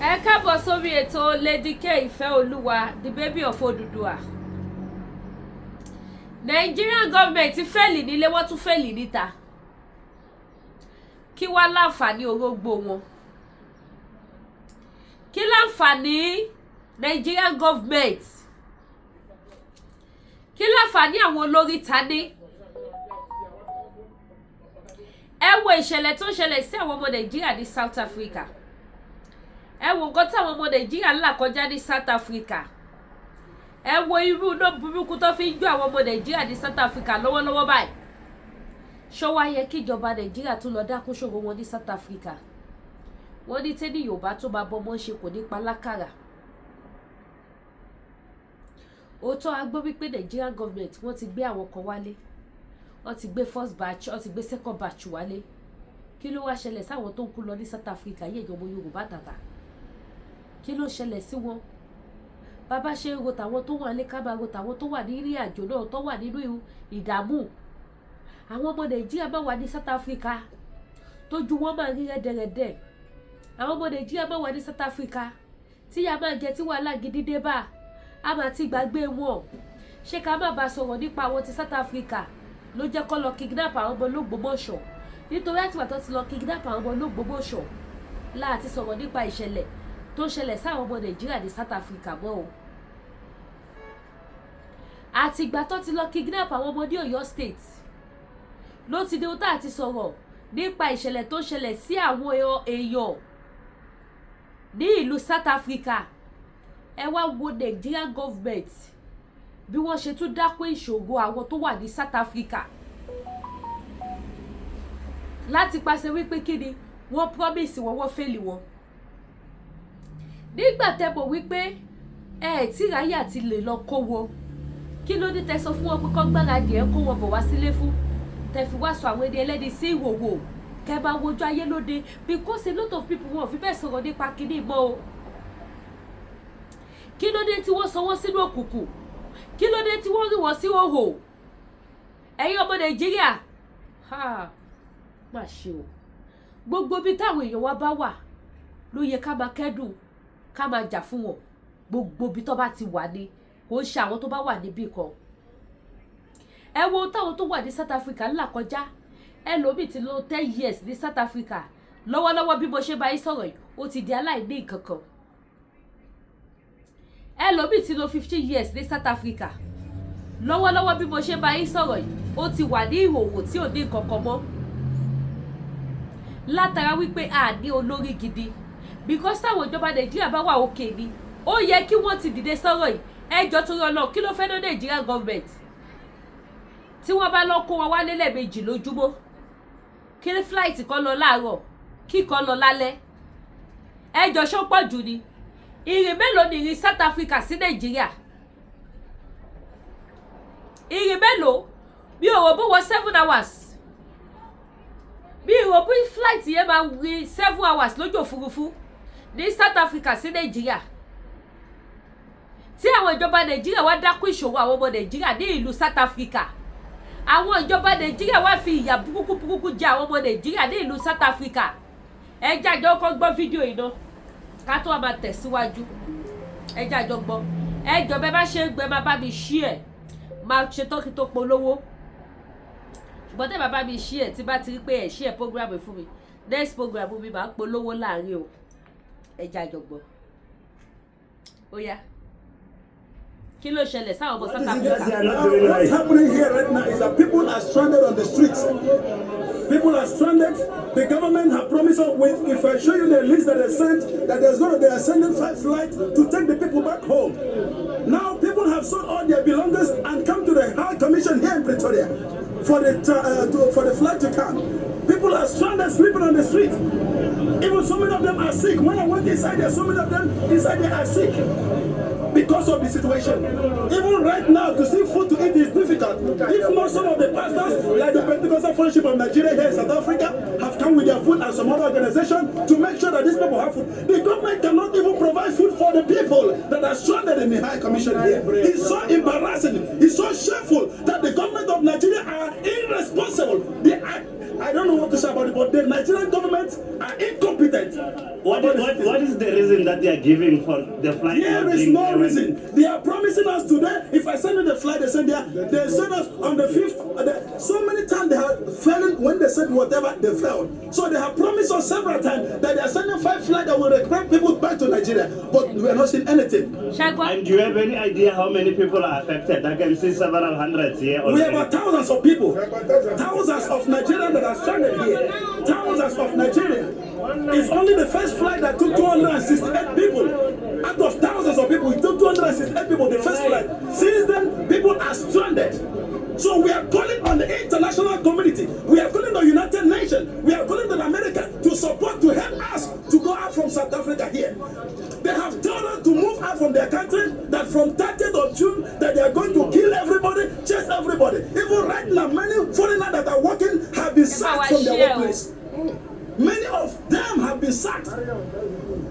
Ẹ káàbọ̀ sórí ètò Lady K Ìfẹ́olúwa, the baby of Odùduwà. Nigerian government fẹ́ẹ̀lì nílé wọ́n tún fẹ́ẹ̀lì níta. Kí wá láǹfààní orógbó wọn? Kí láǹfààní Nigerian government? Kí láǹfààní àwọn olórí tani? Ẹ wo ìṣẹ̀lẹ̀ tó ń ṣẹlẹ̀ sí àwọn ọmọ Nàìjíríà ní South Africa. Ẹ wo nǹkan tí àwọn ọmọ Nàìjíríà là kọjá ní South Africa. Ẹ wo irú iná burúkú tó fi ń jó àwọn ọmọ Nàìjíríà ní South Africa lọ́wọ́lọ́wọ́ báyìí. Ṣó wá yẹ kí ìjọba Nàìjíríà tún lọ dákún ṣòro wọn ní South Africa? Wọ́n ní tẹ́ni Yorùbá tó bá bọ́mọ́ ṣe kò ní pa lákàrà. Òótọ́ a gbọ́ wípé Nigerian government wọ́n ti gbé àwọn kan wálé. Wọ́n ti gbé first batch, wọ́n ti gbé second batch wálé. Kí ló wá ṣẹlẹ̀ sáwọn tó ń kú lọ ní South Africa yé ìjọba Yorùbá tàtà? Kí ló ṣẹlẹ̀ sí wọn? Bàbá ṣe ń ro tàwọn tó wà ní kábà ro tàwọn tó wà ní ìrìn àjò náà tó wà nínú ìdààmú. Àwọn ọmọ Nàìjíríà máa wà ní South Africa tójú wọn máa rí rẹ́dẹ̀rẹ́dẹ̀. Àwọn ọmọ Nàìjíríà máa wà ní South Africa tí ya máa jẹ tí wàhálà gidi dé bá a máa ti gbàgbé wọn. Ṣé ká má bàa sọ̀rọ̀ nípa àwọn ti South Africa ló jẹ́ kó lọ kidnap àwọn ọmọ l'Ógbómọ̀ṣọ́? Nítorí àtìgbà tó ti lọ kidnap àwọn ọmọ l'Ógbómọ̀ṣọ́ láti sọ̀rọ̀ nípa ìṣẹ̀lẹ̀ tó ṣẹlẹ̀ sáwọn ọmọ Nàìjíríà ní South Africa mọ́ o. Àtìgbà tó ti lọ kidnap àwọn ọmọ ní Ọ̀yọ́ state ló ti dé tá àti sọ̀rọ̀ nípa ìṣẹ̀lẹ̀ tó ṣẹlẹ̀ sí àwọn èèyàn ní ìlú South Africa. Ẹ wá wo Nigerian government bí wọ́n ṣe tún dákún ìṣòro àwọn tó wà ní South Africa láti pàṣẹ wípé kí ni wọ́n promise wọ́n fail wọn. Nígbà tẹ́ mọ̀ wípé tí ráyè àti lè lọ kó wọn, kí ló dé tẹ́ sọ fún wọn pé kó gbáradì ẹ̀ kó wọn bọ̀ wá sílé fún? Tẹ́ fi wá sọ àwọn ẹni ẹlẹ́ni sí ìwòwò kẹ́ bá wojú ayé lóde, because a lot of people wọn fi bẹ́ẹ̀ sọ̀rọ̀ nípa kíní mọ́ o. Kí ló dé tí wọ́n sọ wọ́n sínú òkùnkùn? Kí ló dé tí wọ́n rí wọn sí òhò? Ẹ̀yin ọmọ Nàìjíríà, má ṣe o. Gbogbo bí táwọn èèyàn wa bá wà ló yẹ ká máa kẹ́dùn, ká máa jà fún wọn. Gbogbo bí tó bá ti wà ní, kò ń ṣe àwọn tó bá wà níbì kan. Ẹ wo táwọn tó wà ní South Africa ńlá kọjá. Ẹlòmíì ti lò 10 years ní South Africa. Lọ́wọ́lọ́wọ́ bí mo ṣe bá yín sọ̀rọ̀ yìí, ó ti di aláìní nǹkan kan. Ẹlòmíì ti lò 15 years ní South Africa. Lọ́wọ́lọ́wọ́ bí mo ṣe bá yín sọ̀rọ̀ yìí, ó ti wà ní ìhòòhò tí ò ní nǹkan kan mọ́. Látara wípé a ní olórí gidi. Because táwọn ìjọba Nàìjíríà bá wà òkè ni, ó yẹ kí wọ́n ti dìde sọ̀rọ̀ yìí. Ẹjọ́ tó yọ náà, kí ló fẹ́ ná Nigerian government? Tí wọ́n bá lọ kó wọn wálé lẹ́ẹ̀mejì lójúmọ́, kí flight kan lọ láàárọ̀, kí kan lọ lálẹ́. Ẹjọ́ ṣó pọ̀ jù ni. Ìrìn mélòó ni ìrìn South Africa sí Nàìjíríà? Ìrìn mélòó? Bí òwò bó wọ 7 hours. Bí ìrò bí flight yẹn máa rí 7 hours lójú òfurufú ní South Africa sí Nàìjíríà. Tí àwọn ìjọba Nàìjíríà wá dákún ìṣòro àwọn ọmọ Nàìjíríà ní ìlú South Africa. Àwọn ìjọba Nàìjíríà wá fi ìyà burúkú jẹ àwọn ọmọ Nàìjíríà ní ìlú South Africa. Ẹ jẹ́ àjọ kọ́ gbọ́ fídíò yìí náà ká tó máa tẹ̀síwájú. Ẹ jẹ́ àjọ gbọ́. Ẹ jọ̀ọ́ bẹ́ bá ṣe ń gbé máa bá mi share, máa ṣe tó kí tó polówó. Ṣùgbọ́n tẹ́ bàbá mi share tí bá ti rí pé ẹ̀ share program fún mi, next program mi máa polówó láàrin o. Ẹ jẹ́ àjọ gbọ́. Ó yá. Kí ló ṣẹlẹ̀ sáwọn ọmọ South Africa? What's happening here right now is that people are stranded on the streets. People are stranded. The government have promised us with, if I show you the list that they sent, that they are sending 5 flights to take the people back home. Now people have sold all their belongings and come to the High Commission here in Pretoria for the flight to come. People are stranded, sleeping on the street. Even so many of them are sick. When I went inside there, so many of them inside there are sick because of the situation. Even right now, to see food to eat is difficult. If not, some of the pastors, like the Pentecostal Fellowship of Nigeria here in South Africa, have come with their food and some other organization to make sure that these people have food. The government cannot even provide food for the people that are stranded in the High Commission here. It's so embarrassing. It's so shameful that the government of Nigeria are irresponsible. I don't know what to say about it, but the Nigerian government are incompetent. What is the reason that they are giving for the flight? There is no reason. They are promising us today. If I send you the flight, they send us on the 5th. So many times they have failed when they said whatever, they failed. So they have promised us several times that they are sending 5 flights that will recruit people back to Nigeria, but we are not seeing anything. And do you have any idea how many people are affected? I can see several hundreds here. We have thousands of people, thousands of Nigerians that are stranded here, thousands of Nigerians. It's only the first flight that took 268 people. Out of thousands of people, it took 268 people, the first flight. Since then, people are stranded. So we are calling on the international community. We are calling the United Nations. We are calling on America to support, to help us to go out from South Africa here. They have told us to move out from their country, that from 30th of June, that they are going to kill everybody, chase everybody. Even right now, many foreigners that are working have been sacked from their workplace. Many of them have been sacked.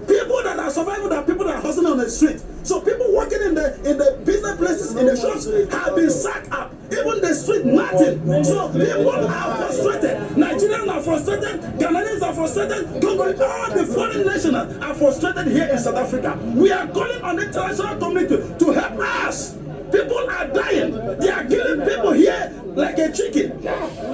People that are surviving are people that are hustling on the street. So people working in the business places, in the shops, have been sacked up. Even the street, nothing. So people are frustrated. Nigerians are frustrated. Ghanaians are frustrated. All the foreign nationals are frustrated here in South Africa. We are calling on the international community to help us. People are dying. They are killing people here like a chicken.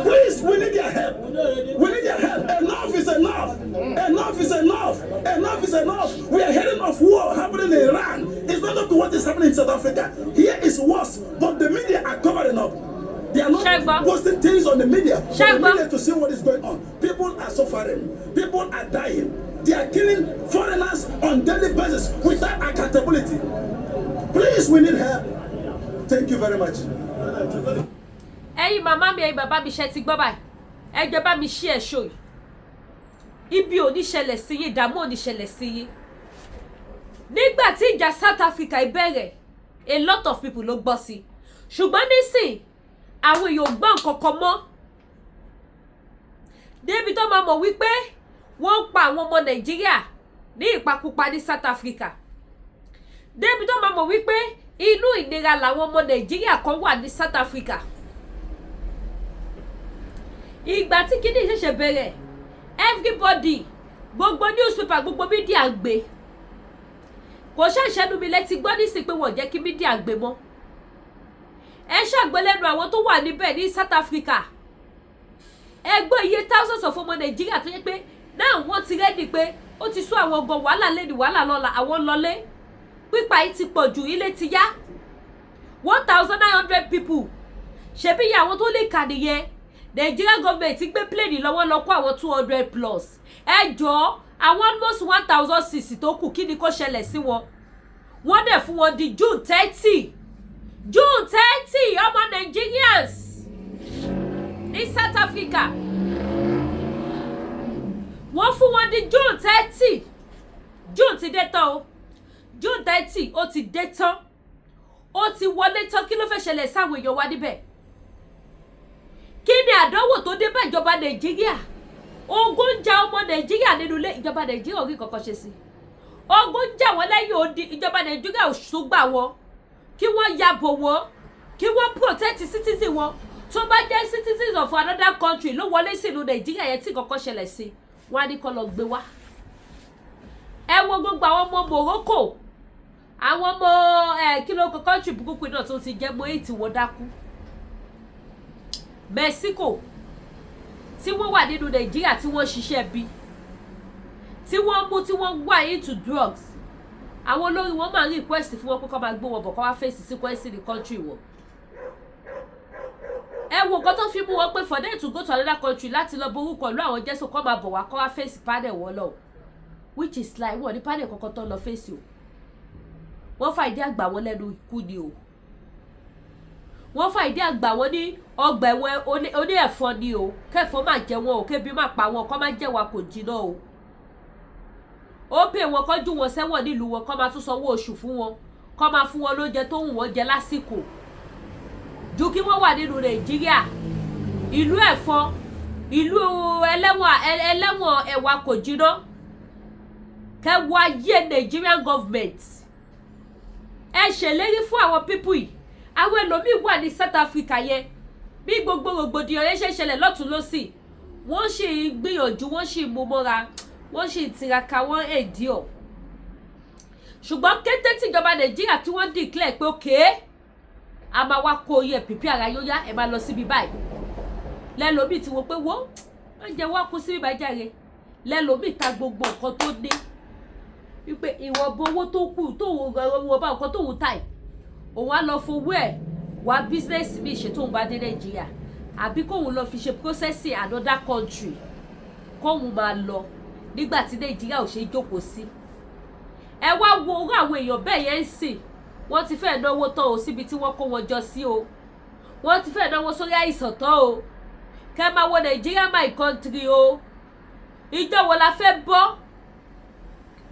Please, we need your help. We need your help. Enough is enough. Enough is enough. Enough is enough. We are hearing of war happening in Iran. It's not up to what is happening in South Africa. Here is worse, but the media are covering up. They are not posting things on the media for the media to see what is going on. People are suffering. People are dying. They are killing foreigners on daily basis without accountability. Please, we need help. Thank you very much. Ẹ̀yin màmá mi, ẹ̀yin bàbá mi, ṣe ti gbọ́ báyìí. Ẹ jọ̀ọ́ bá mi share show yìí. Ibi ò ní ṣẹlẹ̀ sí yín, ìdààmú ò ní ṣẹlẹ̀ sí yín. Nígbà tí ìjà South Africa ìbẹ̀rẹ̀, a lot of people ló gbọ́ sí. Ṣùgbọ́n nísìn, àwọn èèyàn ò gbọ́ nǹkan kan mọ́. Débi tó máa mọ̀ wípé wọ́n ń pa àwọn ọmọ Nàìjíríà ní ìpakúpa ní South Africa. Débi tó máa mọ̀ wípé inú ìnira làwọn ọmọ Nàìjíríà kan wà ní South Africa. Ìgbà tí kíní ṣẹ̀ṣẹ̀ bẹ̀rẹ̀, everybody, gbogbo newspaper, gbogbo media gbé. Kò ṣàṣẹ́nu mi létí gbọ́ nísìn pé wọ́n jẹ́ kí media gbé mọ́. Ẹ ṣàgbélẹ́nu àwọn tó wà níbẹ̀ ní South Africa. Ẹ gbọ́ iye thousands of ọmọ Nàìjíríà tó yẹ pé náà wọ́n ti rẹ́dì pé ó ti sún àwọn ọgọ́ wàhálà lẹ́ni wàhálà lọ́la àwọn lọlé. Pípa yìí ti pọ̀ jù, ilé ti yá. 1,900 people. Ṣebí iye àwọn tó lè kà nìyẹn. Nigerian government gbé plane lọ́wọ́ lọ kó àwọn 200 plus. Ẹ jọ̀ọ́, àwọn almost 1,006 tó kù kí ni kó ṣẹlẹ̀ sí wọn. Wọ́n dẹ̀ fún wọn di June 30. June 30 ọmọ Nigerians ní South Africa. Wọ́n fún wọn di June 30. June ti dé tán o. June 30 ó ti dé tán. Ó ti wọlé tán, kí ló fẹ́ ṣẹlẹ̀ sáwọn èèyàn wa níbẹ̀? Kí ni àdánwò tó dé bá ìjọba Nàìjíríà? Ogun ń jà ọmọ Nàìjíríà nínú ilé, ìjọba Nàìjíríà ò rí kankan ṣe sí. Ogun ń jà wọ́n lẹ́yìn odi, ìjọba Nàìjíríà ò ṣùgbà wọn. Kí wọ́n yàbò wọn, kí wọ́n protect citizen wọn. Tó bá jẹ́ citizens of another country ló wọlé sínú Nàìjíríà yẹn tí kankan ṣẹlẹ̀ sí, wọ́n á ní kó lọ gbé wá. Ẹ wo gbogbo àwọn ọmọ Morocco, àwọn ọmọ kí ló country burúkú náà tó ti jẹ́ mọ́ èyí tí wọ́n dákú. Mexico tí wọ́n wà nínú Nàìjíríà tí wọ́n ṣiṣẹ́ bí, tí wọ́n mú tí wọ́n wà into drugs. Àwọn olórí wọn máa ń request fún wọn pé kó máa gbé wọn bọ̀ kó wá face sequence ní country wọn. Ẹ wo nǹkan tó fi mú wọn pé for them to go to another country láti lọ borúkọ lú àwọn jẹ́sọ̀ kó máa bọ̀ wá kó wá face panel wọn lọ. Which is like wọ́n ní panel kankan tó lọ face o. Wọ́n fa ìdí àgbà wọn lẹ́nu ikú ni o. Wọ́n fa ìdí àgbà wọn ní ọgbà ẹ̀wọ̀n oní ẹ̀fọn ni o. Kẹ́fọn máa jẹ wọn o, kébi máa pa wọn, kó máa jẹ́ wa kò jiná o. Ó pè wọn kó jù wọn sẹ́wọ̀n nílùú wọn, kó máa tún sanwó oṣù fún wọn, kó máa fún wọn lóúnjẹ tó wù wọ́n jẹ lásìkò. Ju kí wọ́n wà nínú Nàìjíríà, ìlú ẹ̀fọn, ìlú ẹlẹ́wọ̀n ẹ̀wà kò jiná. Kẹwàá ayé Nigerian government. Ẹ ṣèlérí fún àwọn people yìí. Àwọn ẹlòmíì wà ní South Africa yẹn. Bí gbogbo rògbòdìyàn yẹn ṣe ṣẹlẹ̀ lọ́tùn lósì. wọ́n sì gbìyànjú, wọ́n sì mú mọ́ra, wọ́n sì tiraka, wọ́n endure. Ṣùgbọ́n kété tí ìjọba Nàìjíríà tí wọ́n declare pé okay, a máa wá kó yẹ pípí ara yóò yá, ẹ máa lọ síbi báyìí. Lẹ́lòmíì tí wọ́n pé wọ́n máa jẹ́ wá kó síbi báyìí járe. Lẹ́lòmíì ta gbogbo nǹkan tó ní. Wípé ìwọ̀nba owó tó kù tó wọ́n bá nǹkan tó wù táì. Òun á lọ fowó ẹ̀ wá business mi ṣe tóun bá dé Nàìjíríà. Àbí kóun lọ fi ṣe processing another country. Kóun máa lọ nígbà tí Nàìjíríà ò ṣe jókòó sí. Ẹ wá wo orú àwọn èèyàn bẹ́ẹ̀ yẹn ń sìn. Wọ́n ti fẹ́ náwó tán o síbi tí wọ́n kó wọn jọ sí o. Wọ́n ti fẹ́ náwó sórí àìsàn tán o. Kẹ́ máa wo Nàìjíríà my country o. Ìjọ wo la fẹ́ bọ́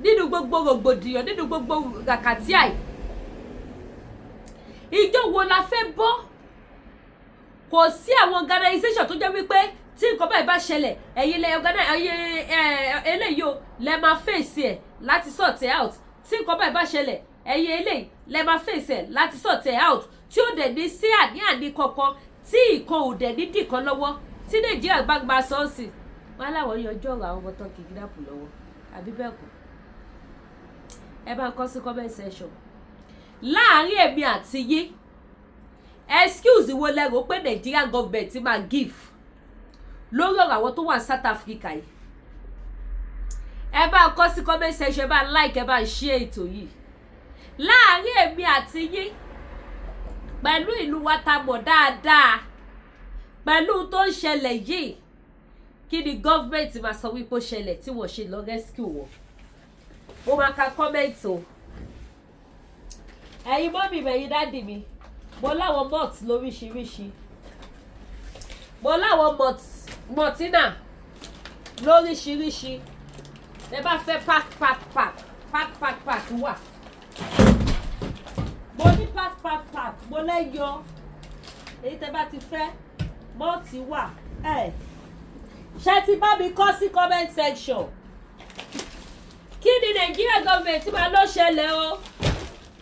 nínú gbogbo rògbòdìyàn, nínú gbogbo ràkàtì àì? Ìjọ wo la fẹ́ bọ́? Kò sí àwọn organization tó jẹ́ wípé tí nǹkan báyìí bá ṣẹlẹ̀, ẹ̀yin lẹ eléyìí o lẹ máa face ẹ̀ láti sort it out. Tí nǹkan báyìí bá ṣẹlẹ̀, ẹ̀yin eléyìí lẹ máa face ẹ̀ láti sort it out. Tí ó dẹ̀ ní sí àní kankan, tí ìkan ò dẹ̀ ní dìkan lọ́wọ́, tí Nàìjíríà bá gba sọ́ọ̀sì. Wọ́n láwọn yọjọ́ ọ̀rọ̀ àwọn ọmọ tán kidnap lọ́wọ́. Àbí bẹ́ẹ̀ kọ́? Ẹ bá ń kọ sí comment section. Láàárín èmi àti yín, excuse wo lẹ rò pé Nigerian government máa give lórí ọ̀rọ̀ àwọn tó wà South Africa yìí? Ẹ bá ń kọ sí comment section, ẹ bá ń like, ẹ bá ń share ètò yìí. Láàárín èmi àti yín, pẹ̀lú ìlú wa ta mọ̀ dáadáa, pẹ̀lú tó ń ṣẹlẹ̀ yìí, kí ni government máa sọ wípé ó ṣẹlẹ̀ tí wọ́n ṣe lọ rescue wọn? Mo máa ka comment o. Ẹ̀yin mọ́mì mi, ẹ̀yin dádì mi, mo láwọn malt lóríṣiríṣi. Mo láwọn maltina lóríṣiríṣi. Ẹ bá fẹ́ pack wà. Mo ní pack, mo lẹ́yọ. Èyí tẹ́ bá ti fẹ́, malt wà. Ṣé ti bá mi kọ sí comment section? Kí ni Nigeria government máa lọ ṣẹlẹ̀ o?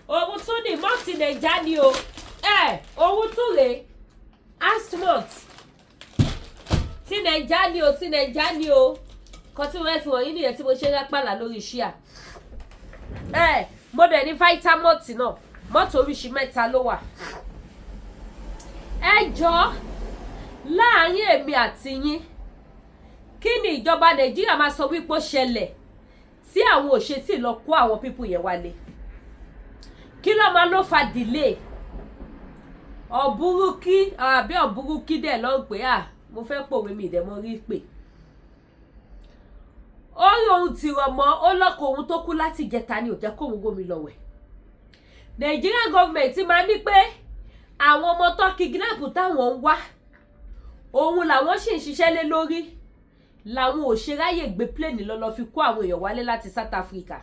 Òun tún ní mọ́tì Nàìjà ni o. Òun tún rè asmont. Ti Nàìjà ni o, ti Nàìjà ni o. Kan tí wọ́n fi wọ̀nyí nìyẹn tí mo ṣe rápàlà lórí ṣíà. Mo dẹ̀ ní vitamalt náà. Mọ́tò oríṣi mẹ́ta ló wà. Ẹ jọ̀ọ́, láàárín èmi àti yín, kí ni ìjọba Nàìjíríà máa sọ wípé ó ṣẹlẹ̀ tí àwọn ò ṣe tí lọ kó àwọn pípù yẹn wálé? Kí ló máa ló fa delay? Ọ̀bùrúkí àbí ọ̀bùrúkí dẹ̀ ló ń pè mo fẹ́ pòwe mi ìdẹ̀ mo rí pè. Ó rí ohun tí rọ̀ mọ́, ó lọ́kọ̀ ohun tó kú láti jẹta ni ò jẹ́ kóhun gómi lọ wẹ̀. Nigerian government máa ní pé àwọn ọmọ tó kidnap táwọn ń wá, òun làwọn sì ń ṣiṣẹ́ lé lórí. Làwọn ò ṣe ráyè gbé plane lọ fi kó àwọn èèyàn wálé láti South Africa.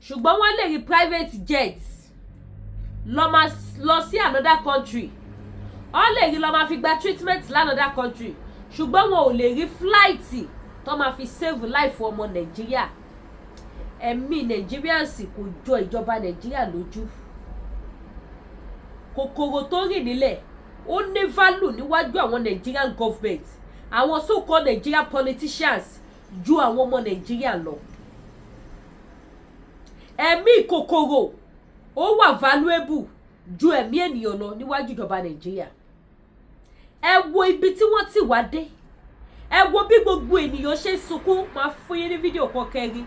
Ṣùgbọ́n wọ́n lè rí private jet lọ sí another country. Wọ́n lè rí lọ máa fi gba treatment another country. Ṣùgbọ́n wọn ò lè rí flight tó máa fi save life ọmọ Nàìjíríà. Ẹ̀mí Nigerians kò jọ ìjọba Nàìjíríà lójú. Kòkòrò tó rìn nílẹ̀ ó ní value níwájú àwọn Nigerian government, àwọn so-called Nigerian politicians, ju àwọn ọmọ Nàìjíríà lọ. Ẹ̀mí kòkòrò ó wà valuable ju ẹ̀mí ènìyàn lọ níwájú ìjọba Nàìjíríà. Ẹ wo ibi tí wọ́n ti wá dé. Ẹ wo bí gbogbo ènìyàn ṣe sunkún. Máa fún yín ní fídíò kan kẹrin.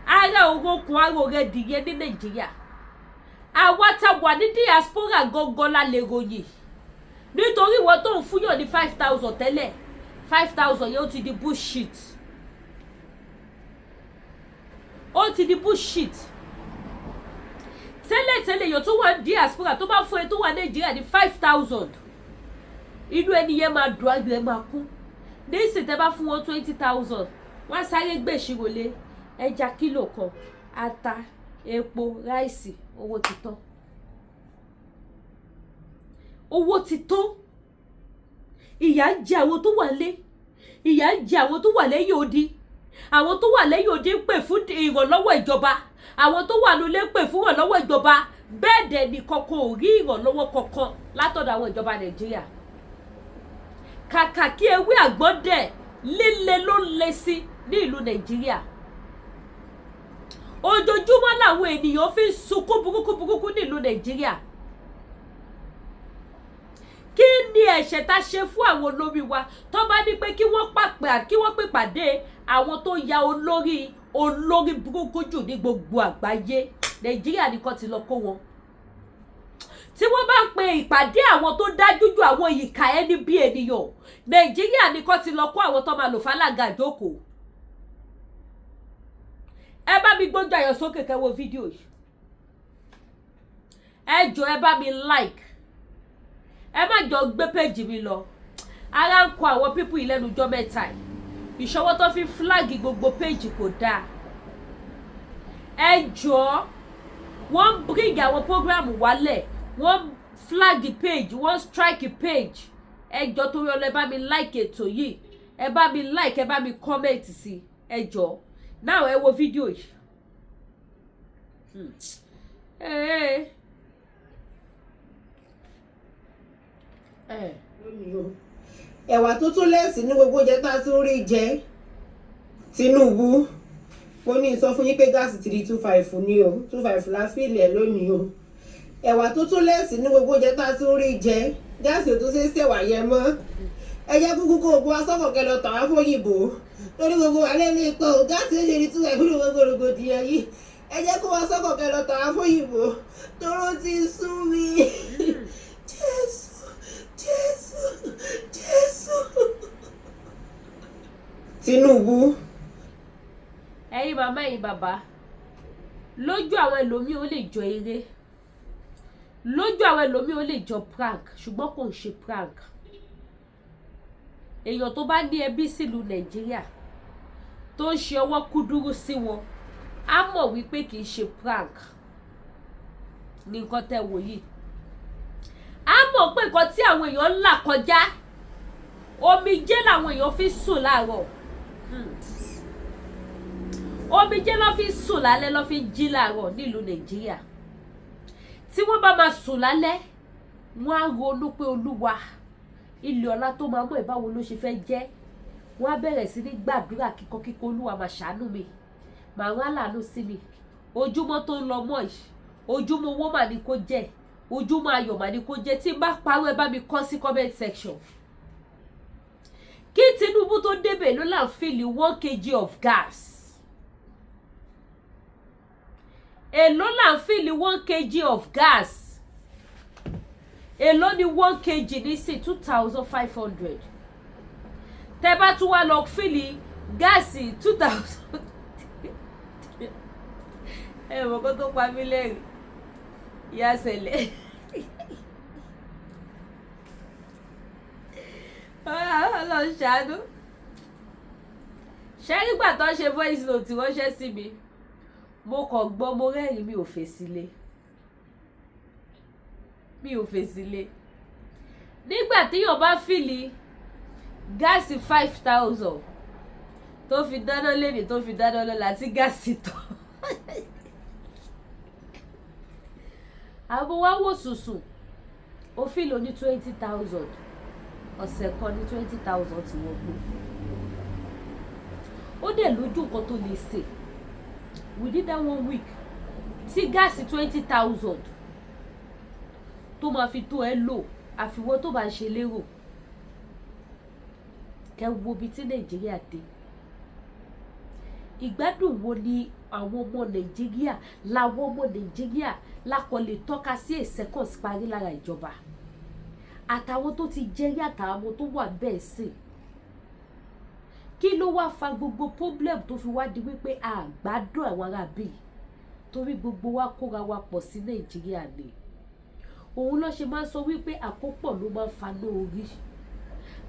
Ara orókun aró rẹ̀ dìye ní Nàìjíríà. Àwa tá wà ní diaspora gangan la lè ròyìn. Nítorí wọ́n tó ń fúnyàn ní 5,000 tẹ́lẹ̀. 5,000 yẹn ó ti di bullshit. Ó ti di bullshit. Tẹ́lẹ̀ yóò tó wà diaspora tó bá fún ẹ tó wà Nàìjíríà ní 5,000. Inú ẹni yẹn máa dùn, àgbẹ̀ máa kú. Nísìn tẹ́ bá fún wọn 20,000. Wọ́n sáré gbé ìṣirò lé ẹja kílò kan, ata, epo, ráìsì, owó ti tán. Owó ti tán. Ìyà ń jẹ àwọn tó wà lé. Ìyà ń jẹ àwọn tó wà lẹ́yìn odi. Àwọn tó wà lẹ́yìn odi ń pè fún ìrànlọ́wọ́ ìjọba. Àwọn tó wà nílé ń pè fún ìrànlọ́wọ́ ìjọba. Bẹ́ẹ̀ dẹ̀ ni kankan ò rí ìrànlọ́wọ́ kankan látọ̀dọ̀ àwọn ìjọba Nàìjíríà. Kàkà kí ewé àgbọn dẹ̀ líle ló ń le sí ní ìlú Nàìjíríà. Ojoojúmọ́ làwọn ènìyàn fi ń sunkún burúkú ní ìlú Nàìjíríà. Kí ni ẹ̀ṣẹ̀ tá ṣe fún àwọn olórí wa tó bá ní pé kí wọ́n pèpàdé àwọn tó ya olórí burúkú jù ní gbogbo àgbáyé? Nàìjíríà nìkan ti lọ kó wọn. Tí wọ́n bá ń pe ìpàdé àwọn tó dájú jù àwọn ìkà ẹni bí ènìyàn, Nàìjíríà nìkan ti lọ kó àwọn tó máa lò fálága ìjókòó. Ẹ bá mi gbójú ayọ̀ sókè kẹ́ wo fídíò yìí. Ẹ jọ̀ọ́ ẹ bá mi like. Ẹ má jọ gbé péjì mi lọ. Ara ń kọ àwọn pípù yìí lẹ́nu ọjọ́ mẹ́ta yìí. Ìṣọwọ́ tó fi flag gbogbo péjì kò dáa. Ẹ jọ̀ọ́ wọ́n bring àwọn program wálẹ̀, wọ́n flag page, wọ́n strike page. Ẹ jọ̀ọ́ torí Ọlọ́run ẹ bá mi like ètò yìí. Ẹ bá mi like, ẹ bá mi comment sí. Ẹ jọ̀ọ́. Now ẹ wo fídíò yìí. Ẹ̀wà tó tún lẹ́sìn ní gbogbo oúnjẹ tá a tún rí jẹ. Tinubu mo ní sọ fún yín pé gáàsì 325 ni o, 25 la fílẹ̀ lónìí o. Ẹ̀wà tó tún lẹ́sìn ní gbogbo oúnjẹ tá a tún rí jẹ. Gáàsì ò tún ṣe é ṣẹ̀wà yẹn mọ́. Ẹ jẹ́ kúkú kó gbogbo asọ́kọ̀ kẹ lọ tà wá fóyìnbó. Lórí gbogbo alẹ́ ní ipò gáàsì ó ṣe ní 25 fún gbogbo rògbòdìyàn yìí. Ẹ jẹ́ kó wá sọ́kọ̀ kẹ lọ tà wá fóyìnbó. Tóró ti sú mi. Jésù. Tinubu. Ẹ̀yin màmá ẹ̀yin bàbá, lójú àwọn ẹlòmíì ó lè jọ eré, lójú àwọn ẹlòmíì ó lè jọ prank, ṣùgbọ́n kò ń ṣe prank. Èèyàn tó bá ní ẹbí sílùú Nàìjíríà tó ń ṣe ọwọ́ kúdúrú sí wọn á mọ̀ wípé kì í ṣe prank ní nǹkan tẹ́ wò yìí. Á mọ̀ pé nǹkan tí àwọn èèyàn ń là kọjá, omijé làwọn èèyàn fi sùn láàárọ̀. Omijé ló fi sùn lálẹ́, ló fi jí láàárọ̀ nílùú Nàìjíríà. Tí wọ́n bá máa sùn lálẹ́, wọ́n á ronú pé Olúwa, ilé ọlá tó máa mọ̀ ìbáwo ló ṣe fẹ́ jẹ́. Wọ́n á bẹ̀rẹ̀ sí ní gbàdúrà kíkọ́ Olúwa máa ṣàánú mi, máa rán àlàánú sí mi. Ojúmọ́ tó ń lọ mọ́ yìí, ojúmọ́ owó mà ní kó jẹ́, ojúmọ́ ayọ̀ mà ní kó jẹ́. Tí n bá parọ́ ẹ bá mi kọ sí comment section. Kí Tinubu tó débẹ̀ ló là ń fìlì 1 kg of gas. Èló là ń fìlì 1 kg of gas. Èló ni 1 kg ní sí 2,500. Tẹ́ bá tún wá lọ fìlì gáàsì 2,000. Ẹ mọ̀ kó tó pa mí lẹ́rìn. Ìyá ṣẹlẹ̀. Ọlọ́run ṣàánú. Ṣé nígbà tó ń ṣe voice note tí wọ́n ṣẹ́ sí mi, mo kàn gbọ́, mo rẹ́rìn, mi ò fèsì lé. Nígbà tí yóò bá fìlì gáàsì 5,000 tó fi dáná lẹ́nìí tó fi dáná lọ́la tí gáàsì tán. Àwọn wá wò sùsùn, ó fìlì ní 20,000. Ọ̀sẹ̀ kan ní 20,000 tí wọ́n gbó. Ó dẹ̀ lójú nǹkan tó lè ṣe. Within that 1 week, tí gáàsì 20,000 tó máa fi tó ẹ lò, àfiwọ́ tó bá ń ṣe lérò. Kẹ́ wo bí tí Nàìjíríà dé. Ìgbádùn wo ni àwọn ọmọ Nàìjíríà, làwọn ọmọ Nàìjíríà lákọ̀ lè tọ́ka sí seconds parí lára ìjọba. Àtàwọn tó ti jẹ́rí àtàwọn tó wà bẹ́ẹ̀ sí. Kí ló wá fa gbogbo problem tó fi wá di wípé a gbádùn àwọn ará bí? Torí gbogbo wa kóra wa pọ̀ sí Nàìjíríà ni. Òun ló ṣe máa ń sọ wípé àkópọ̀ ló máa ń fa lórí.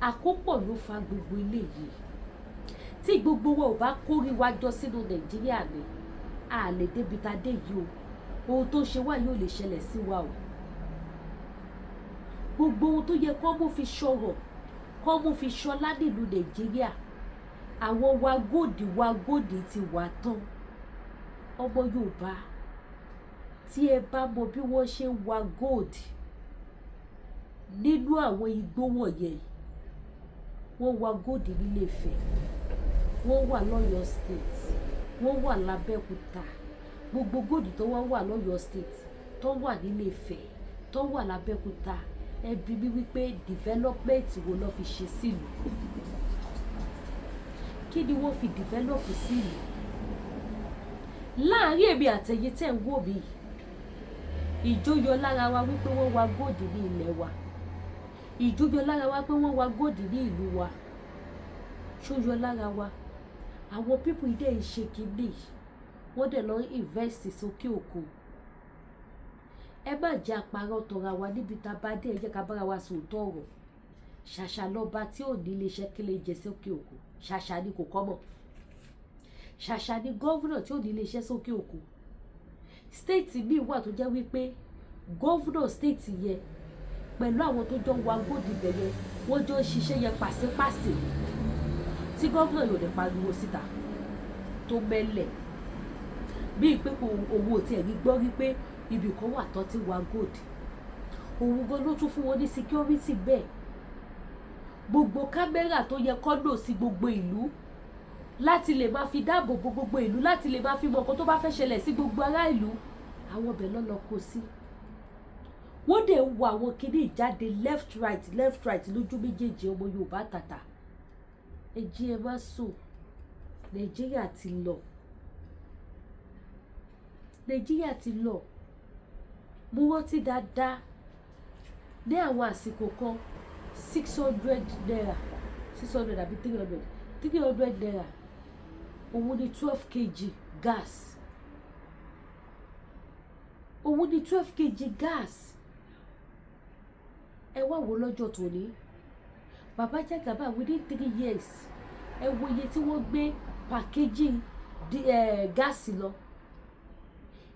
Àkópọ̀ ló fa gbogbo eléyìí. Tí gbogbo wa ò bá kórí wa jọ sínú Nàìjíríà ni, a lè débi tá dé yìí o. Ohun tó ṣe wá yóò lè ṣẹlẹ̀ sí wa o. Gbogbo ohun tó yẹ kó mú fi ṣọ̀rọ̀, kó mú fi ṣọlá nílùú Nàìjíríà, àwọn wa góòdì ti wà tán. Ọmọ Yorùbá, tí ẹ bá mọ bí wọ́n ṣe ń wa gold nínú àwọn igbó wọ̀nyẹn, wọ́n wá gold nílé Ifẹ̀, wọ́n wà lọ́yọ̀ state, wọ́n wà lábẹ́òkúta, gbogbo gold tó wà lọ́yọ̀ state tó wà nílé Ifẹ̀ tó wà lábẹ́òkúta, ẹbí mi wípé development wo ló fi ṣe sílùú, kí ni wọ́n fi develop sílùú. Láàárín èmi àtẹ̀yẹ tẹ̀ ń wò mí, ìjóyọ lára wa wípé wọ́n wá gold ní ilẹ̀ wa, ìjóyọ lára wa pé wọ́n wá gold ní ìlú wa, ṣóyọ lára wa. Àwọn pípù ìdẹ ìṣe kìíní wọ́n dẹ̀ lọ invest sókè òkun. Ẹ má jẹ́ àparọ́ tọra wa níbi tá a bá dé, ẹ jẹ́ ká bára wa sòótọ́ ọ̀rọ̀. Ṣàṣà lọ́ba tí ò ní iléeṣẹ́ kílé jẹ sókè òkun, ṣàṣà ni kò kọ́ mọ̀. Ṣàṣà ni gọ́vùnà tí ò ní iléeṣẹ́ sókè òkun. Stéètì míì wà tó jẹ́ wípé gọ́vùnà stéètì yẹn pẹ̀lú àwọn tó jọ wá gòdì bẹ̀yẹ wọ́n jọ ń ṣiṣẹ́ yẹn pàṣípàṣì tí gọ́vùnà yóò dẹ̀ pariwo síta tó mẹ́lẹ̀ bíi pé owó tí ẹ̀rí gbọ́ wípé ibì kan wà tán tí wá gòdì. Òun gan ló tún fún wọn ní security bẹ́ẹ̀. Gbogbo kámẹ́rà tó yẹ kó lò sí gbogbo ìlú láti lè máa fi dáàbò bo gbogbo ìlú, láti lè máa fi mọ nǹkan tó bá fẹ́ ṣẹlẹ̀ sí gbogbo ará ìlú, àwọn ọbẹ̀ lọ́lọ́ kó sí. Wọ́n dẹ̀ ń wo àwọn kinní ìjáde left right lójú méjèèjì ọmọ Yorùbá tàtà. Ẹ jí ẹ má sùn, Nàìjíríà ti lọ. Nàìjíríà ti lọ. Mo rántí dáadáa ní àwọn àsìkò kan 600 naira 600 àbí 300 naira òun ni 12 kg gas. Òun ni 12 kg gas. Ẹ wá wo lọ́jọ́ tòní. Bàbá Jagaba within 3 years ẹ wo iye tí wọ́n gbé packaging gáàsì lọ.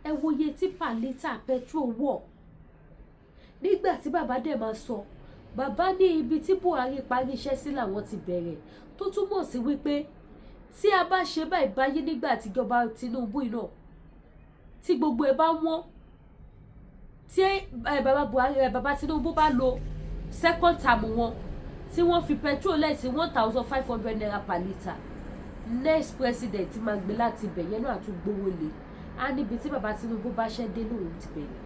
Ẹ wo iye tí per litre petrol wọ̀. Nígbà tí bàbá dẹ̀ máa sọ, bàbá ní ibi tí Buhari parí iṣẹ́ sí làwọn ti bẹ̀rẹ̀, tó túmọ̀ sí wípé tí a bá ṣe báyìí báyé nígbà tíjọba Tinubu iná tí gbogbo ẹ bá wọ́n, tí bàbá Tinubu bá lo second term wọn tí wọ́n fi petrol lẹ̀ sí 1,500 naira per litre, next president máa gbé láti ibẹ̀ yẹn náà tún gbówó lé. A níbi tí bàbá Tinubu bá ṣẹ́ dé lóun ti bẹ̀rẹ̀.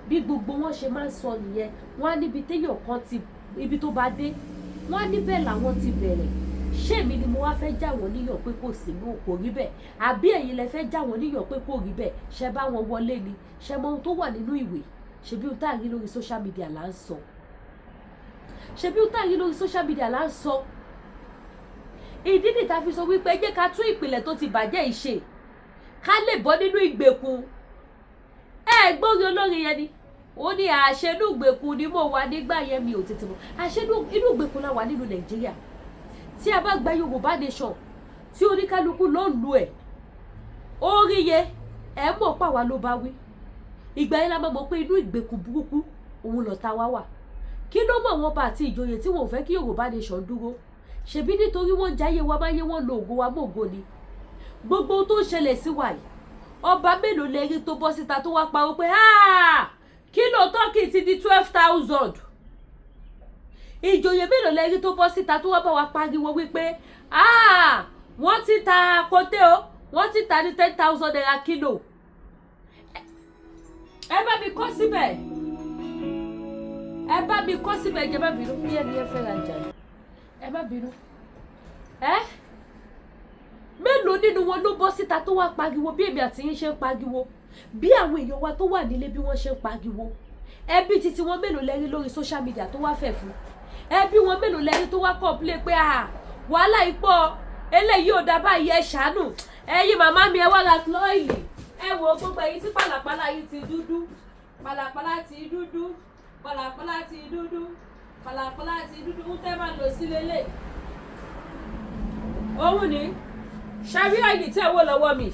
Bí gbogbo wọn ṣe máa ń sọ nìyẹn, wọ́n á níbi téèyàn kan ti ibi tó bá dé, wọ́n á níbẹ̀ làwọn ti bẹ̀rẹ̀. Ṣé èmi ni mo wá fẹ́ já wọn níyàn pé kò sí mú kò rí bẹ́ẹ̀, àbí ẹ̀yin lẹ fẹ́ já wọn níyàn pé kò rí bẹ́ẹ̀? Ṣé bá wọn wọlé ni? Ṣé mọ ohun tó wà nínú ìwé? Ṣebí ohun tá à ń rí lórí social media là ń sọ. Ṣebí ohun tá à ń rí lórí social media là ń sọ. Ìdí nìta fi sọ wípé jẹ́ ká tún ìpìlẹ̀ tó ti bàjẹ́ ìṣe ká lè bọ́ nínú ìgbèkùn. Gbórí olórin yẹn ni ó ní àṣẹnú ìgbèkùn ni mo wà nígbà yẹn, mi ò tètè mọ̀. Àṣẹnú inú ìgbèkùn la wà nínú Nàìjíríà. Tí a bá gba Yorùbá nation tí oníkálukú ló ń lu ẹ̀ orí yẹ ẹ̀ mọ̀ pàwá ló bá wí. Ìgbà yẹn la máa mọ̀ pé inú ìgbèkùn burúkú òun lọ̀tá wa wà. Kí ló mọ̀ wọn bá àti ìjòyè tí wọn ò fẹ́ kí Yorùbá nation dúró? Ṣebí nítorí wọ́n jáyé wa máyé wọ́n lo ògo wa mọ́ ògo ni. Gbogbo tó ń ṣẹlẹ̀ sí wa yìí, ọba mélòó lè rí tó bọ́ síta tó wá pariwo pé kílò tọ́kì ti di 12,000. Ìjòyè mélòó lè rí tó bọ́ síta tó wá bá wa pariwo wípé wọ́n ti ta kóté o, wọ́n ti ta ní 10,000 naira kílò. Ẹ bá mi kọ́ síbẹ̀, ẹ bá mi kọ́ síbẹ̀, ẹ má bínú bí ẹni ẹ fẹ́ ra jà ní. Ẹ má bínú. Mélòó nínú wọn ló bọ́ síta tó wá pariwo bí èmi àti yín ṣe ń pariwo, bí àwọn èèyàn wa tó wà nílé bí wọ́n ṣe ń pariwo? Ẹbí títí wọn mélòó lẹ́rí lórí social media tó wá fẹ̀ fún? Ẹbí wọn mélòó lẹ́rí tó wá complain pé wàhálà ipò eléyìí ò dá báyìí, ẹ ṣàánú, ẹ̀yin màmá mi ẹ wá ra lọ́ìlì, ẹ wo gbogbo ẹ̀yin tí pàlàpàlà yìí ti dúdú, pàlàpàlà ti dúdú, pàlàpàlà ti dúdú, pàlàpàlà ti dúdú, ń tẹ́ máa lò sí lélẹ̀. Òun ni ṣàríà yìí tẹ́ wò lọ́wọ́ mi,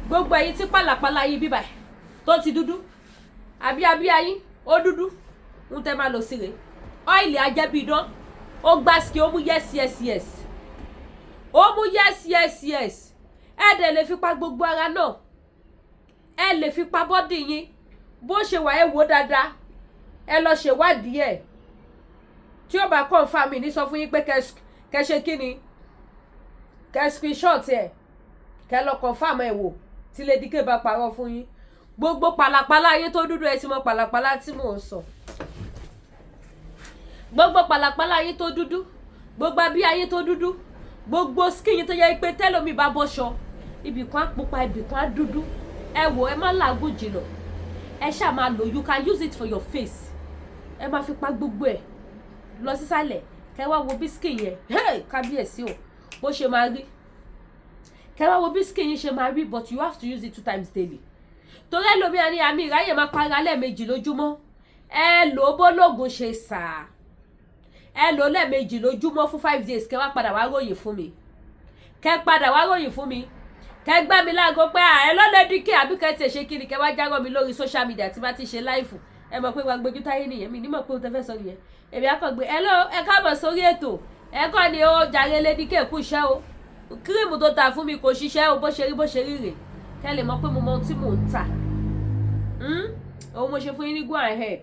gbogbo ẹ̀yin tí pàlàpàlà yìí bíbà tó ti dúdú, àbí abíyá yín ó dúdú, ń tẹ́ máa lò sí rẹ̀. Ọ́ìlì ajẹ́bíidán ó gbásíkì, ó mú yes. Ó mú yes. Ẹ dẹ̀ lè fi pa gbogbo ara náà, ẹ lè fi pa bọ́dì yín bó ṣe wà. Ẹ wò dáadáa, ẹ lọ ṣèwádìí ẹ̀. tí ó bá confirm mi ní sọ fún yín pé kẹ́ ṣe kí ni kẹ́ screenshot ẹ̀ kẹ́ lọ confirm ẹ̀ wò tí Lady K bá parọ́ fún yín gbogbo pàlàpàlà ayé tó dúdú ẹ ti mọ pàlàpàlà tí mò ń sọ gbogbo pàlàpàlà ayé tó dúdú gbogbo abí ayé tó dúdú gbogbo skin yín tó yẹ pé tẹ́lómi bá bọ́ṣọ ibìkan pupa ibìkan dúdú ẹ wò ẹ má làágùn jìnnà ẹ ṣáà máa lò you can use it for your face ẹ máa fi pa gbogbo ẹ lọ sísàlẹ̀ kẹ́ wá wo bí skin yẹn kábíyèsí o bó ṣe máa rí kẹ́ wá wo bí skin yín ṣe máa rí but you have to use it 2 times daily torí ẹlòmíà ní àmì ìráyè máa para lẹ́ẹ̀mejì lójúmọ́ ẹ lò ó bólógùn ṣe sà ẹ lò ó lẹ́ẹ̀mejì lójúmọ́ fún 5 days kẹ́ wá padà wá ròyìn fún mi kẹ́ padà wá ròyìn fún mi kẹ́ gbá mi láago pé ẹ lọ́lẹ̀ díkẹ́ àbí kẹ́ tiẹ̀ ṣe kiri kẹ́ wá járọ̀ mi lórí social media tí bá ti ṣe láìfù ẹ mọ̀ pé wàá gbójú táyé nìyẹn mi nímọ̀ pé o tẹ fẹ́ sọ nìyẹn èmi akọ̀gbé ẹ káàbọ̀ sórí ètò ẹ kọ́ ni ó jàre Lady K kú iṣẹ́ o kírìmù tó ta fún mi kò ṣiṣẹ́ o bó ṣe rí rè kẹ́ lè mọ̀ pé mo mọ ohun tí mò ń tà òun mo ṣe fún yín ní go ahead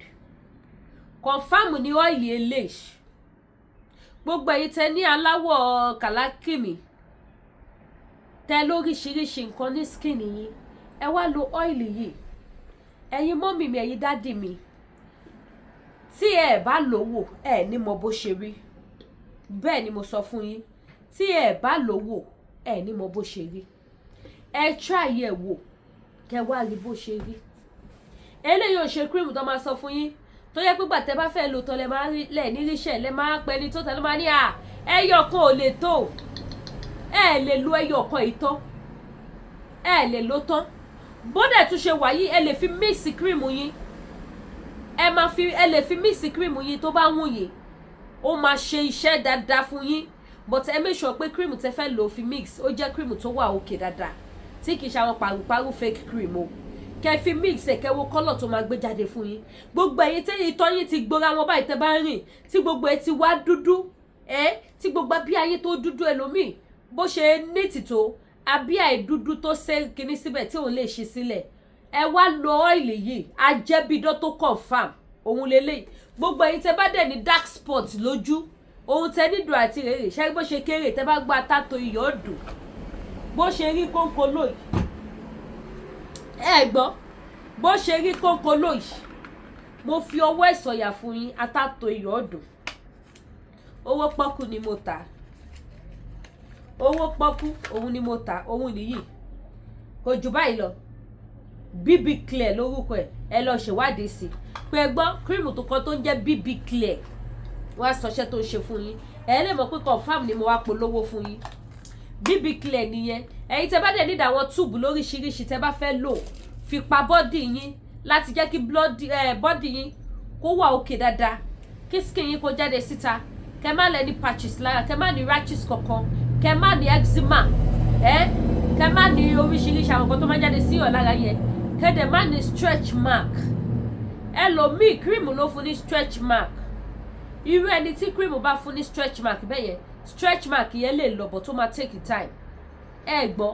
confam ní ọ́ìlì eléyìí gbogbo èyí tẹ ní aláwọ̀ kàlákìmì tẹ lóríṣiríṣi nǹkan ní skin yín ẹ wá lo ọ́ìlì yìí ẹ̀yin mọ́mì mi ẹ̀yin dádì mi tí ẹ bá lówó ẹ ní mọ bó ṣe rí bẹ́ẹ̀ ni mo sọ fún yín tí ẹ bá lówó ẹ ní mọ bó ṣe rí ẹ try ẹ wò kẹ́ wá rí bó ṣe rí eléyìí ò ṣe cream tó máa sọ fún yín tó yẹ pé gbàtẹ́ bá fẹ́ lò tán lẹ máa rí lẹ̀ ní ríṣẹ́ lẹ máa pẹ́ ní tó tẹ ló máa ní ẹyọ kan ò lè tó ẹ lè lo ẹyọ kan yìí tán ẹ lè lò tán bódẹ̀ tún ṣe wà yìí ẹ lè fi mix cream yín ẹ lè fi mix cream yín tó bá wù yín ó máa ṣe iṣẹ́ dáadáa fún yín but ẹ make sure pé cream tẹ fẹ́ lò fi mix ó jẹ́ cream tó wà òkè dáadáa tí kì í ṣe àwọn pàrùpàrù fake cream o kẹ́ fi mix ẹ kẹ́ wo kọ́lọ̀ tó máa gbé jáde fún yín gbogbo ẹ̀yin tẹ́yìn ìtọ́ yín ti gbóra wọn báyìí tẹ́ bá rìn tí gbogbo ẹ ti wá dúdú tí gbogbo bí ayé tó dúdú ẹlòmíì bó ṣe ní tìtò àbí àìdúdú tó ṣe kinní síbẹ̀ tí òun lè ṣe sílẹ̀ ẹ wá lo ọ́ìlì yìí ajẹ́bídọ́ tó confam òun lélẹ́yìí gbogbo ẹ̀yin tẹ́ bá dẹ̀ ní dark spot lójú ohun tẹ́ nídùú àti rèrè ṣé bó ṣe kéré tẹ́ bá gbọ́ atátó iyọ̀ dùn bó ṣe rí kónkó lóyìí ẹ gbọ́ bó ṣe rí kónkó lóyìí mo fi ọwọ́ ẹ̀ sọ̀yà fún yín atátó iyọ̀ dùn owó pọ́kú ni mo tà owó pọ́kú òun ni mo tà òun nìyí kò jù báyìí lọ BB Clear lórúkọ ẹ lọ ṣèwádìí sí pé gbọ́ kírìmù tó kan tó ń jẹ́ BB Clear wọ́n á sọṣẹ́ tó ń ṣe fún yín ẹ lè mọ̀ pé confam ni mo wá polówó fún yín BB Clear nìyẹn ẹ̀yin tẹ́ bá dẹ̀ nídìí àwọn túùbù lóríṣiríṣi tẹ́ bá fẹ́ lò fi pa bọ́dì yín láti jẹ́ kí bọ́dì yín kó wà òkè dáadáa kí skin yín kó jáde síta kẹ́ má lẹ́ ní patches lára kẹ́ má ní rashes kankan kẹ́ má ní eczema kẹ́ má ní oríṣiríṣi àwọn nǹkan tó máa jáde sí ọ̀ lára yẹn kẹ́ dẹ̀ má ní stretch mark ẹlòmíì cream ló fún ní stretch mark irú ẹni tí cream bá fún ní stretch mark bẹ́ẹ̀ yẹn stretch mark yẹn lè lọ bọ̀ tó máa take time ẹ gbọ́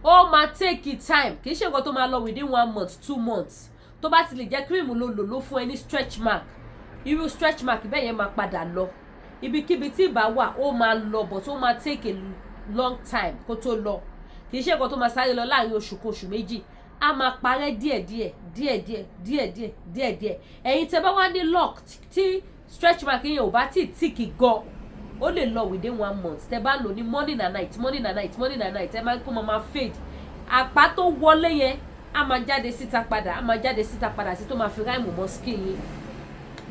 ó máa take time kì í ṣe nǹkan tó máa lọ within 1 month 2 months tó bá ti lè jẹ́ cream ló fún ẹ ní stretch mark irú stretch mark bẹ́ẹ̀ yẹn máa padà lọ ibikíbi tí ìbá wà ó máa lọ bọ̀ tó máa take a long time kó tó lọ kì í ṣe nǹkan tó máa sáré lọ láàrin oṣù kan oṣù méjì a máa parẹ́ díẹ̀díẹ̀ ẹ̀yin tẹ́ bá wá ní lock tí stretch mark yẹn ò bá tí tíìkì gan ó lè lọ within 1 month tẹ́ bá lò ní morning and night ẹ máa kó máa fade àpá tó wọlé yẹn a máa jáde síta padà sí tó máa fi ráìmù mọ́ skin yín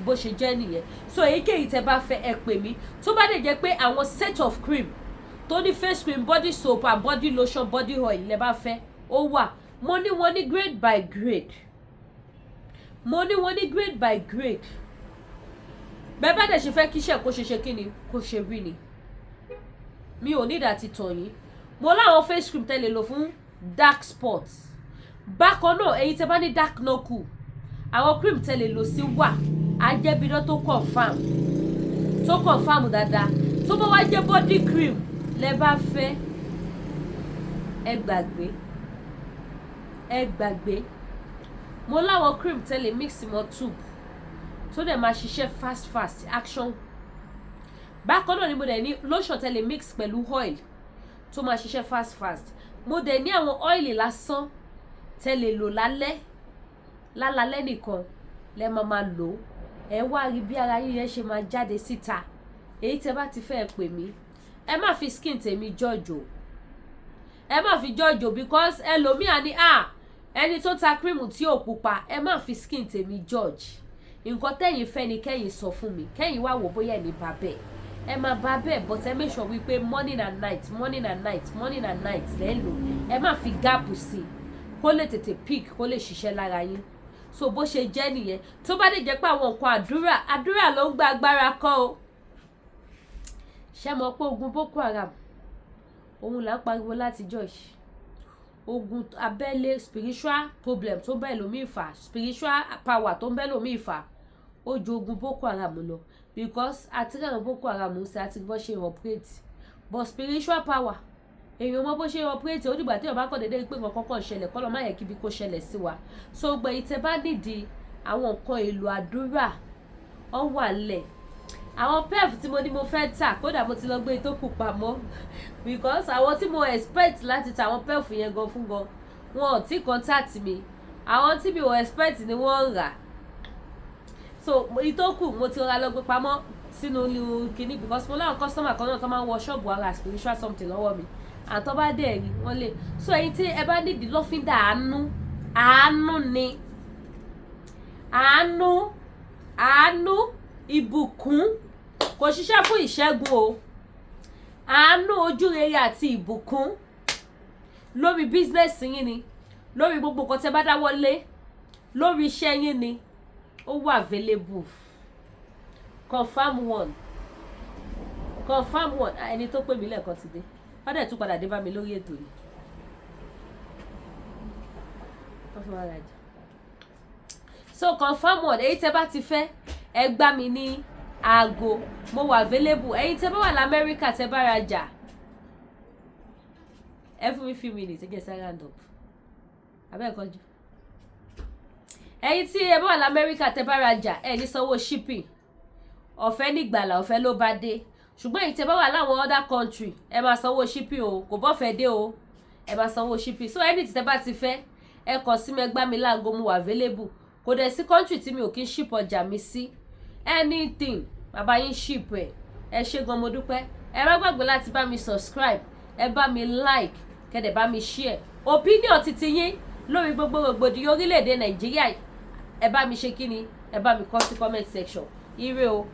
bó ṣe jẹ́ nìyẹn so èyíkéyìí tẹ́ bá fẹ́ ẹ pè mí tó bá dẹ̀ jẹ́ pé àwọn set of cream tó ní face cream body soap and body lotion body oil lẹ bá fẹ́ ó wà mo ní wọn ní grade by grade bẹ́ẹ̀ bá dẹ̀ ṣe fẹ́ kíṣẹ́ kó ṣe kí ni kó ṣe rí ni mi ò ní ìdá ti tàn yín mo láwọn face cream tẹ́ lè lò fún dark spots bákan náà èyí tẹ́ bá ní dark knuckle àwọn cream tẹ́ lè lò sí wà ajẹ́bídọ́ tó confam dáadáa tó bá wá jẹ́ body cream lẹ bá fẹ́ ẹ gbàgbé mo láwọn cream tẹ́ lè mix mọ́ tube tó dẹ̀ máa ṣiṣẹ́ fast action. Bákan náà ni mo dẹ̀ ní lotion tẹ́lẹ̀ mix pẹ̀lú oil tó máa ṣiṣẹ́ fast. Mo dẹ̀ ní àwọn oil lásán tẹ́lẹ̀ lò lálẹ́ nìkan lẹ́ máa lò. Ẹ wá rí bí ara yín yẹn ṣe máa jáde síta. Èyí tẹ́ bá ti fẹ́ pè mí, ẹ má fi skin tèmi judge o. Ẹ má fi judge o because ẹlòmíà ni ẹni tó ta cream tí ò pupa, ẹ má fi skin tèmi judge. Nǹkan tẹ́yin fẹ́ ni kẹ́yin sọ fún mi, kẹ́yin wá wò bóyá ẹni bá bẹ́ẹ̀. Ẹ máa bá bẹ́ẹ̀ but ẹ make sure wípé morning and night lẹ́ lò. Ẹ má fi gap sí kó lè tètè pick kó lè ṣiṣẹ́ lára yín. So bó ṣe jẹ́ nìyẹn. Tó bá dé jẹ́ pé àwọn nǹkan àdúrà ló ń gba agbára kọ́ o. Ṣé mọ̀ pé ogun Boko Haram òun là ń pariwo láti Josh. Ogun abẹ́lé spiritual problem tó bẹ́ẹ̀ lómi ìfà, spiritual power tó ń bẹ́ẹ̀ lómi ìfà, ó ju ogun Boko Haram lọ because àti àwọn Boko Haram ń ṣe àti bó ṣe operate but spiritual power èèyàn mọ bó ṣe operate ó dìgbà tí èèyàn bá kọ́ dédé pé nǹkan kọ́kọ́ ṣẹlẹ̀ kọ́ lọ́ má yẹ kíbi kó ṣẹlẹ̀ sí wa. So gbẹ̀yìn tẹ́ bá nídìí àwọn nǹkan èlò àdúrà ó wà lẹ̀. Àwọn pef tí mo ní mo fẹ́ tà kódà mo ti lọ gbé tó kù pamọ́ because àwọn tí mo expect láti ta àwọn pef yẹn gan fún gan wọn ò tí contact mi. Àwọn tí mi ò expect ni wọ́n ń rà. So ìtókù mo ti ra lọ gbé pamọ́ sínú kinní because mo láwọn customer kan náà tó máa ń wọ ṣọ́ọ̀bù ara spiritual something lọ́wọ́ mi àtọ́ bá dẹ̀ rí wọ́n lè. So ẹ̀yin tí ẹ bá nídìí lọ́fíńdà àánú ni àánú ìbùkún kò ṣiṣẹ́ fún ìṣẹ́gun o. Àánú ojúrere àti ìbùkún lórí business yín ni, lórí gbogbo nǹkan tẹ́ bá dáwọ́lé, lórí iṣẹ́ yín ni ó wà available. Confirm one ẹni tó pè mí lẹ́ẹ̀kan ti dé wọ́n dẹ̀ tún padà dé bá mi lórí ètò yìí. So confirm one èyí tẹ́ bá ti fẹ́ ẹ gbá mi ní aago mo wà available. Ẹ̀yin tẹ́ bá wà l'Amẹ́ríkà tẹ́ bá rajà ẹ fún mi few minutes ẹ jẹ́ sáré hand up abẹ́ ẹ̀kọ́ jù. Ẹ̀yin tí ẹ bá wà l'Amẹ́ríkà tẹ́ bá rajà ẹ ní sanwó shipping ọ̀fẹ́ nígbàlà ọ̀fẹ́ ló bá dé. Ṣùgbọ́n ẹ̀yin tẹ́ bá wà láwọn other country ẹ máa sanwó shipping o, kò bọ́fẹ́ dé o, ẹ máa sanwó shipping. So ẹni tí tẹ́ bá ti fẹ́ ẹ kàn sí mi ẹ gbá mi láago mo wà available. Kò dẹ̀ sí country tí mi ò kí ń ship ọjà mi sí. Anything bàbá yín ship ẹ ṣé gan mo dúpẹ́. Ẹ má gbàgbé láti bá mi subscribe, ẹ bá mi like, kẹ́dẹ̀ bá mi share. Opinion titi yín lórí gbogbo rògbòdìyàn orílẹ̀-èdè Nàìjíríà ẹ bá mi ṣe kíni ẹ bá mi kọ sí comment section. Ire o.